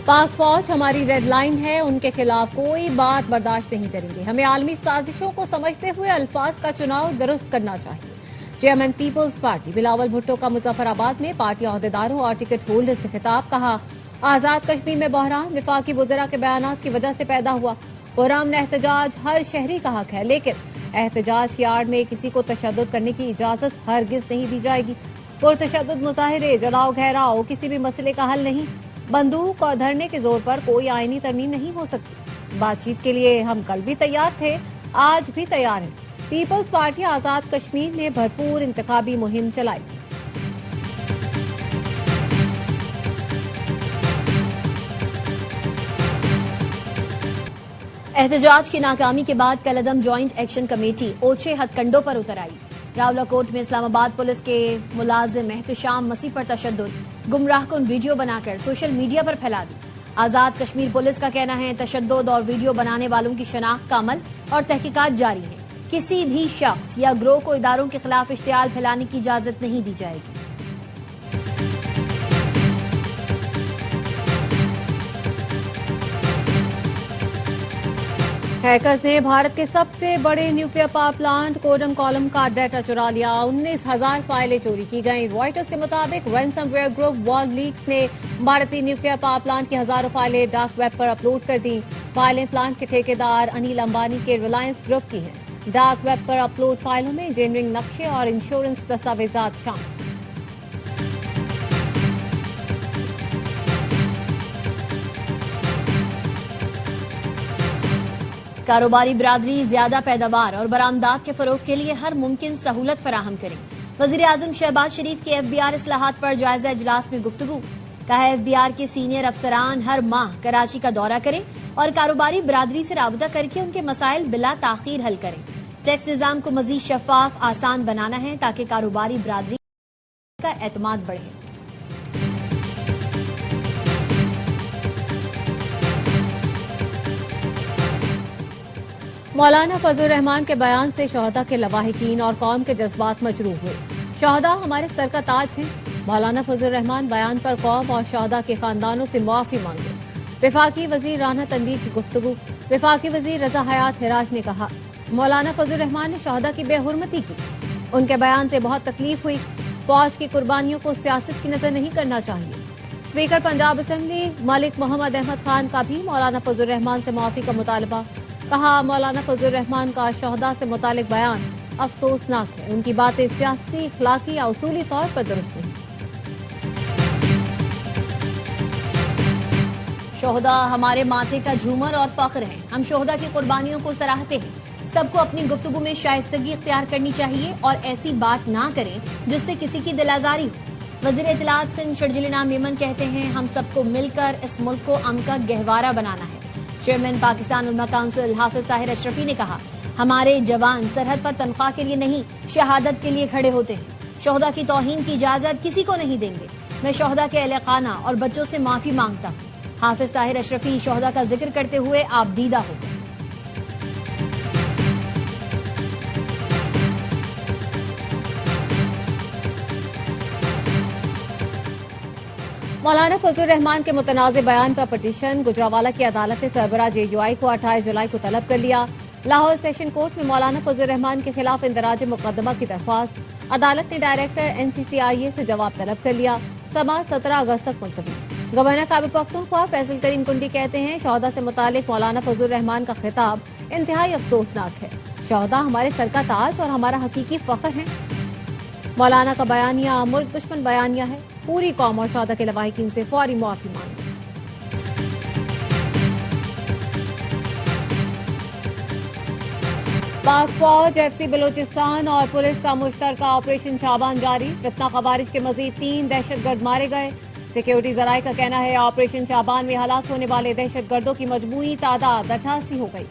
پاک فوج ہماری ریڈ لائن ہے، ان کے خلاف کوئی بات برداشت نہیں کریں گے. ہمیں عالمی سازشوں کو سمجھتے ہوئے الفاظ کا چناؤ درست کرنا چاہیے. چیئرمین پیپلز پارٹی بلاول بھٹو کا مظفر آباد میں پارٹی عہدیداروں اور ٹکٹ ہولڈر سے خطاب. کہا آزاد کشمیر میں بحران وفاقی وزراء کے بیانات کی وجہ سے پیدا ہوا. پرامن احتجاج ہر شہری کا حق ہے، لیکن احتجاج یارڈ میں کسی کو تشدد کرنے کی اجازت ہرگز نہیں دی جائے گی. پرتشدد مظاہرے، جلاؤ گھیراؤ کسی بھی مسئلے کا حل نہیں. بندوق اور دھرنے کے زور پر کوئی آئینی ترمیم نہیں ہو سکتی. بات چیت کے لیے ہم کل بھی تیار تھے، آج بھی تیار ہیں. پیپلز پارٹی آزاد کشمیر میں بھرپور انتخابی مہم چلائی. احتجاج کی ناکامی کے بعد کالعدم جوائنٹ ایکشن کمیٹی اوچھے ہتھ کنڈوں پر اتر آئی. راولا کوٹ میں اسلام آباد پولیس کے ملازم احتشام مسیح پر تشدد، گمراہ کن ویڈیو بنا کر سوشل میڈیا پر پھیلا دی. آزاد کشمیر پولیس کا کہنا ہے تشدد اور ویڈیو بنانے والوں کی شناخت کا عمل اور تحقیقات جاری ہیں. کسی بھی شخص یا گروہ کو اداروں کے خلاف اشتعال پھیلانے کی اجازت نہیں دی جائے گی. ہیکرز نے بھارت کے سب سے بڑے نیوکلیئر پاور پلانٹ کوڈم کالم کا ڈیٹا چرا لیا. 19,000 فائلیں چوری کی گئیں. رائٹرز کے مطابق ransomware group World Leaks نے بھارتی نیوکلیئر پاور پلانٹ کی ہزاروں فائلیں ڈارک ویب پر اپلوڈ کر دیں. فائلیں پلانٹ کے ٹھیکیدار انیل امبانی کے ریلائنس گروپ کی ہیں. ڈارک ویب پر اپلوڈ فائلوں میں انجینئرنگ نقشے اور انشورنس دستاویزات شامل. کاروباری برادری زیادہ پیداوار اور برآمدات کے فروغ کے لیے ہر ممکن سہولت فراہم کریں. وزیر اعظم شہباز شریف کی FBR اصلاحات پر جائزہ اجلاس میں گفتگو. کہا FBR کے سینئر افسران ہر ماہ کراچی کا دورہ کریں اور کاروباری برادری سے رابطہ کر کے ان کے مسائل بلا تاخیر حل کریں. ٹیکس نظام کو مزید شفاف آسان بنانا ہے تاکہ کاروباری برادری کا اعتماد بڑھے. مولانا فضل الرحمان کے بیان سے شہداء کے لواحقین اور قوم کے جذبات مجروح ہوئے. شہداء ہمارے سر کا تاج ہیں. مولانا فضل الرحمان بیان پر قوم اور شہداء کے خاندانوں سے معافی مانگے. وفاقی وزیر رانا تنویر کی گفتگو. وفاقی وزیر رضا حیات ہراج نے کہا مولانا فضل الرحمان نے شہداء کی بے حرمتی کی. ان کے بیان سے بہت تکلیف ہوئی. فوج کی قربانیوں کو سیاست کی نظر نہیں کرنا چاہیے. اسپیکر پنجاب اسمبلی ملک محمد احمد خان کا بھی مولانا فضل الرحمان سے معافی کا مطالبہ. کہا مولانا فضل الرحمان کا شہداء سے متعلق بیان افسوسناک ہے. ان کی باتیں سیاسی، اخلاقی یا اصولی طور پر درست نہیں. شہداء ہمارے ماتھے کا جھومر اور فخر ہیں. ہم شہداء کی قربانیوں کو سراہتے ہیں. سب کو اپنی گفتگو میں شائستگی اختیار کرنی چاہیے اور ایسی بات نہ کریں جس سے کسی کی دل آزاری ہو. وزیر اطلاعات سندھ شرجیل انعام میمن کہتے ہیں ہم سب کو مل کر اس ملک کو امن کا گہوارہ بنانا ہے. چیئرمین پاکستان علماء کونسل حافظ طاہر اشرفی نے کہا ہمارے جوان سرحد پر تنخواہ کے لیے نہیں شہادت کے لیے کھڑے ہوتے ہیں. شہداء کی توہین کی اجازت کسی کو نہیں دیں گے. میں شہداء کے اہل خانہ اور بچوں سے معافی مانگتا ہوں. حافظ طاہر اشرفی شہداء کا ذکر کرتے ہوئے آپ دیدہ ہو گئے. مولانا فضل الرحمان کے متنازع بیان پر پٹیشن. گجرانوالہ کی عدالت نے سربراہ JUI کو 28 جولائی کو طلب کر لیا. لاہور سیشن کورٹ میں مولانا فضل الرحمان کے خلاف اندراج مقدمہ کی درخواست. عدالت نے ڈائریکٹر NCCIA سے جواب طلب کر لیا. سماعت 17 اگست تک ملتوی. گورنر خیبر پختونخوا فیصل کریم کنڈی کہتے ہیں شہداء سے متعلق مولانا فضل الرحمان کا خطاب انتہائی افسوسناک ہے. شہداء ہمارے سر کا تاج اور ہمارا حقیقی فخر ہے. مولانا کا بیانیہ ملک دشمن بیانیہ ہے. پوری قوم اور شہداء کے لواحقین سے فوری معافی مانگی. پاک فوج FC بلوچستان اور پولیس کا مشترکہ آپریشن شابان جاری. فتنہ خوارج کے مزید 3 دہشت گرد مارے گئے. سیکیورٹی ذرائع کا کہنا ہے آپریشن شابان میں ہلاک ہونے والے دہشت گردوں کی مجموعی تعداد 88 ہو گئی.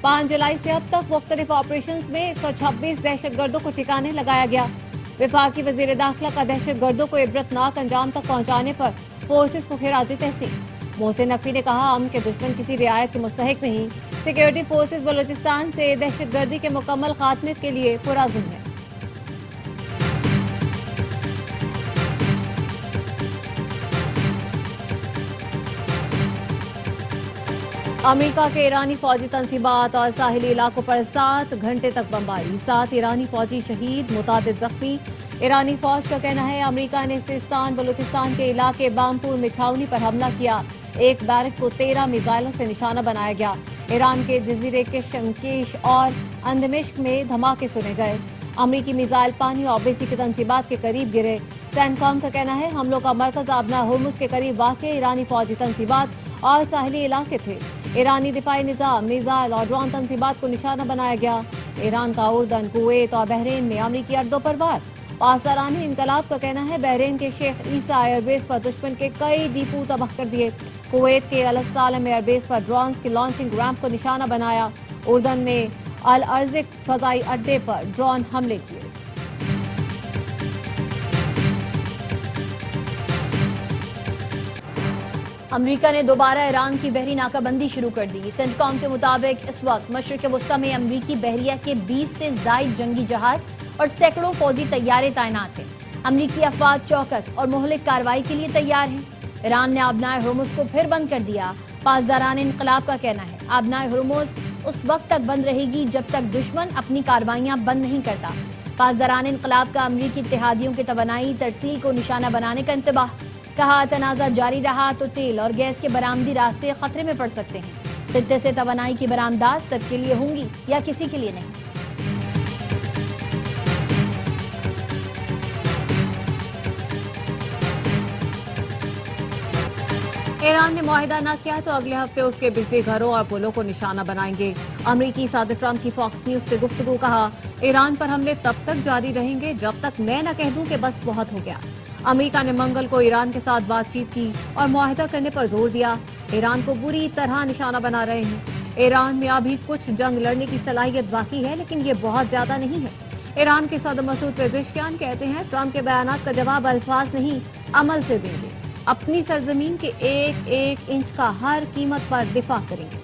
5 جولائی سے اب تک مختلف آپریشنز میں 126 دہشت گردوں کو ٹھکانے لگایا گیا. وفاقی وزیر داخلہ کا دہشت گردوں کو عبرتناک انجام تک پہنچانے پر فورسز کو خراج تحسین. محسن نقوی نے کہا امن کے دشمن کسی رعایت کے مستحق نہیں. سیکیورٹی فورسز بلوچستان سے دہشت گردی کے مکمل خاتمے کے لیے پرعزم ہے. امریکہ کے ایرانی فوجی تنصیبات اور ساحلی علاقوں پر 7 گھنٹے تک بمباری، 7 ایرانی فوجی شہید، متعدد زخمی۔ ایرانی فوج کا کہنا ہے امریکہ نے سیستان بلوچستان کے علاقے بامپور میں چھاؤنی پر حملہ کیا، ایک بیرک کو 13 میزائلوں سے نشانہ بنایا گیا۔ ایران کے جزیرے کشمکش اور اندمشق میں دھماکے سنے گئے، امریکی میزائل پانی اور بجلی کی تنصیبات کے قریب گرے۔ سینکام کا کہنا ہے حملوں کا مرکز آبنا ہرمز کے قریب واقع ایرانی فوجی تنصیبات اور ساحلی علاقے تھے۔ ایرانی دفاعی نظام، میزائل اور ڈرون تنصیبات کو نشانہ بنایا گیا۔ ایران کا اردن، کویت اور بحرین میں امریکی اڈوں پر وار۔ پاسداران انقلاب کا کہنا ہے بحرین کے شیخ عیسیٰ ایئر بیس پر دشمن کے کئی ڈیپو تباہ کر دیے۔ کویت کے السالم ایئر بیس پر ڈرونز کی لانچنگ ریمپ کو نشانہ بنایا۔ اردن میں الارزق فضائی اڈے پر ڈرون حملے کیے۔ امریکہ نے دوبارہ ایران کی بحری ناکہ بندی شروع کر دی۔ سینٹکام کے مطابق اس وقت مشرق وسطی میں امریکی بحریہ کے 20 سے زائد جنگی جہاز اور سینکڑوں فوجی طیارے تعینات ہیں۔ امریکی افواج چوکس اور مہلک کارروائی کے لیے تیار ہیں۔ ایران نے آبنائے ہرمز کو پھر بند کر دیا۔ پاسداران انقلاب کا کہنا ہے آبنائے ہرمز اس وقت تک بند رہے گی جب تک دشمن اپنی کارروائیاں بند نہیں کرتا۔ پاسداران انقلاب کا امریکی اتحادیوں کے توانائی ترسیل کو نشانہ بنانے کا انتباہ، کہا تنازع جاری رہا تو تیل اور گیس کے برآمدی راستے خطرے میں پڑ سکتے ہیں۔ خطے سے توانائی کی برآمدات سب کے لیے ہوں گی یا کسی کے لیے نہیں۔ ایران نے معاہدہ نہ کیا تو اگلے ہفتے اس کے بجلی گھروں اور پلوں کو نشانہ بنائیں گے۔ امریکی صدر ٹرمپ کی فاکس نیوز سے گفتگو، کہا ایران پر حملے تب تک جاری رہیں گے جب تک میں نہ کہہ دوں کہ بس بہت ہو گیا۔ امریکہ نے منگل کو ایران کے ساتھ بات چیت کی اور معاہدہ کرنے پر زور دیا۔ ایران کو بری طرح نشانہ بنا رہے ہیں۔ ایران میں ابھی کچھ جنگ لڑنے کی صلاحیت باقی ہے لیکن یہ بہت زیادہ نہیں ہے۔ ایران کے صدر مسعود پزشکیان کہتے ہیں ٹرمپ کے بیانات کا جواب الفاظ نہیں عمل سے دیں گے، اپنی سرزمین کے ایک ایک انچ کا ہر قیمت پر دفاع کریں گے۔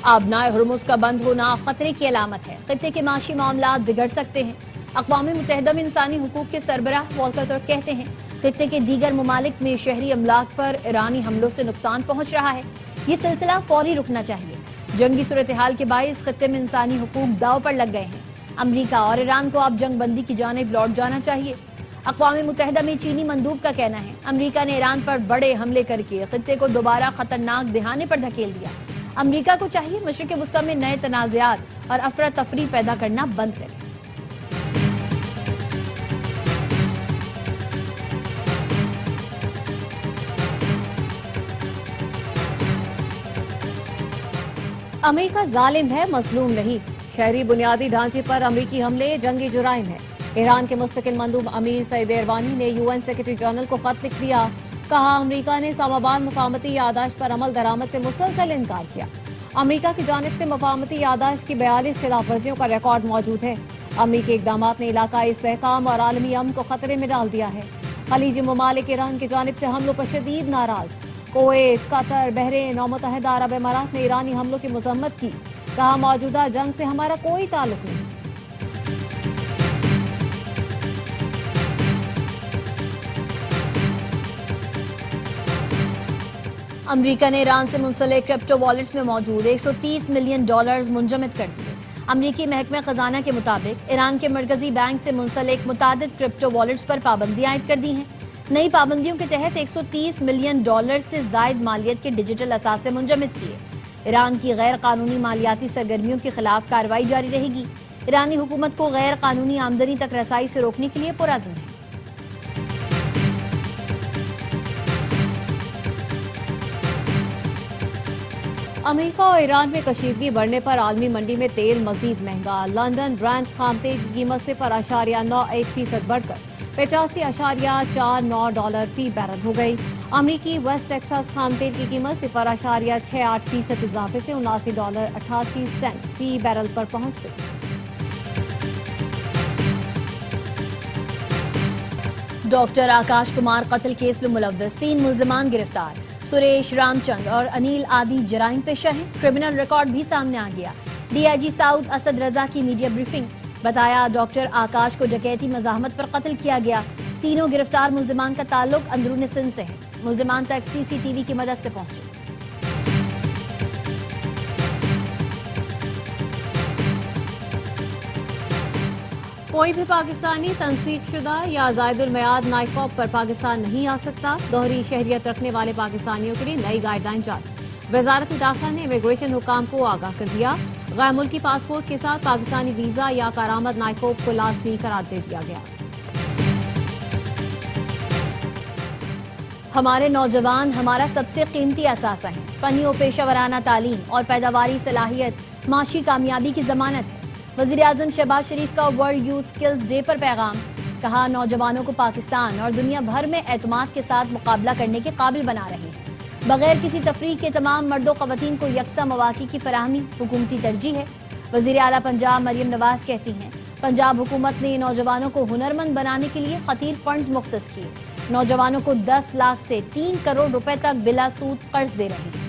آبنائے ہرمز کا بند ہونا خطرے کی علامت ہے، خطے کے معاشی معاملات بگڑ سکتے ہیں۔ اقوام متحدہ میں انسانی حقوق کے سربراہ والکر ترک کہتے ہیں خطے کے دیگر ممالک میں شہری املاک پر ایرانی حملوں سے نقصان پہنچ رہا ہے، یہ سلسلہ فوری رکنا چاہیے۔ جنگی صورتحال کے باعث خطے میں انسانی حقوق داؤ پر لگ گئے ہیں۔ امریکہ اور ایران کو اب جنگ بندی کی جانب لوٹ جانا چاہیے۔ اقوام متحدہ میں چینی مندوب کا کہنا ہے امریکہ نے ایران پر بڑے حملے کر کے خطے کو دوبارہ خطرناک دہانے پر دھکیل دیا۔ امریکہ کو چاہیے مشرق وسطی میں نئے تنازعات اور افراتفری پیدا کرنا بند کرے۔ امریکہ ظالم ہے، مظلوم نہیں۔ شہری بنیادی ڈھانچے پر امریکی حملے جنگی جرائم ہے۔ ایران کے مستقل مندوب امیر سعید ایروانی نے UN سیکرٹری جنرل کو خط لکھ دیا، کہا امریکہ نے اسلام آباد مفاہمتی یادداشت پر عمل درآمد سے مسلسل انکار کیا۔ امریکہ کی جانب سے مفاہمتی یادداشت کی 42 خلاف ورزیوں کا ریکارڈ موجود ہے۔ امریکی اقدامات نے علاقائی استحکام اور عالمی امن کو خطرے میں ڈال دیا ہے۔ خلیجی ممالک ایران کی جانب سے حملوں پر شدید ناراض۔ کویت، قطر، بحرین اور متحدہ عرب امارات نے ایرانی حملوں کی مذمت کی، کہا موجودہ جنگ سے ہمارا کوئی تعلق نہیں۔ امریکہ نے ایران سے منسلک کرپٹو والیٹس میں موجود $130 ملین منجمد کر دیے۔ امریکی محکمہ خزانہ کے مطابق ایران کے مرکزی بینک سے منسلک متعدد کرپٹو والیٹس پر پابندیاں عائد کر دی ہیں۔ نئی پابندیوں کے تحت $130 ملین سے زائد مالیت کے ڈیجیٹل اثاثے منجمد کیے۔ ایران کی غیر قانونی مالیاتی سرگرمیوں کے خلاف کارروائی جاری رہے گی۔ ایرانی حکومت کو غیر قانونی آمدنی تک رسائی سے روکنے کے لیے پرعزم ہے۔ امریکہ اور ایران میں کشیدگی بڑھنے پر عالمی منڈی میں تیل مزید مہنگا۔ لندن برنٹ خام تیل کی قیمت 0.91% بڑھ کر $50.49 فی بیرل ہو گئی۔ امریکی ویسٹ ٹیکساس خام تیل کی قیمت 0.68% اضافے سے $79.88 فی بیرل پر پہنچ گئی۔ ڈاکٹر آکاش کمار قتل کیس میں ملوث 3 ملزمان گرفتار۔ سریش، رام چند اور انیل آدی جرائم پیشہ ہیں۔ کرمنل ریکارڈ بھی سامنے آ گیا۔ DIG ساؤتھ اسد رضا کی میڈیا بریفنگ۔ بتایا ڈاکٹر آکاش کو ڈکیتی مزاحمت پر قتل کیا گیا۔ تینوں گرفتار ملزمان کا تعلق اندرون سندھ سے ہے۔ ملزمان تک سی سی ٹی وی کی مدد سے پہنچے۔ کوئی بھی پاکستانی تنسیق شدہ یا زائد المیعاد نائکوب پر پاکستان نہیں آ سکتا۔ دوہری شہریت رکھنے والے پاکستانیوں کے لیے نئی گائیڈ لائن جاری۔ وزارت داخلہ نے امیگریشن حکام کو آگاہ کر دیا۔ غیر ملکی پاسپورٹ کے ساتھ پاکستانی ویزا یا کارآمد نائکوب کو لازمی قرار دے دیا گیا۔ ہمارے نوجوان ہمارا سب سے قیمتی اثاثہ ہیں۔ فنی و پیشہ ورانہ تعلیم اور پیداواری صلاحیت معاشی کامیابی کی ضمانت ہے۔ وزیراعظم شہباز شریف کا ورلڈ یوتھ سکلز ڈے پر پیغام۔ کہا نوجوانوں کو پاکستان اور دنیا بھر میں اعتماد کے ساتھ مقابلہ کرنے کے قابل بنا رہے ہیں۔ بغیر کسی تفریق کے تمام مرد و خواتین کو یکساں مواقع کی فراہمی حکومتی ترجیح ہے۔ وزیر اعلیٰ پنجاب مریم نواز کہتی ہیں پنجاب حکومت نے نوجوانوں کو ہنرمند بنانے کے لیے خطیر فنڈز مختص کیے۔ نوجوانوں کو 10 لاکھ سے 3 کروڑ روپے تک بلا سود قرض دے رہے ہیں۔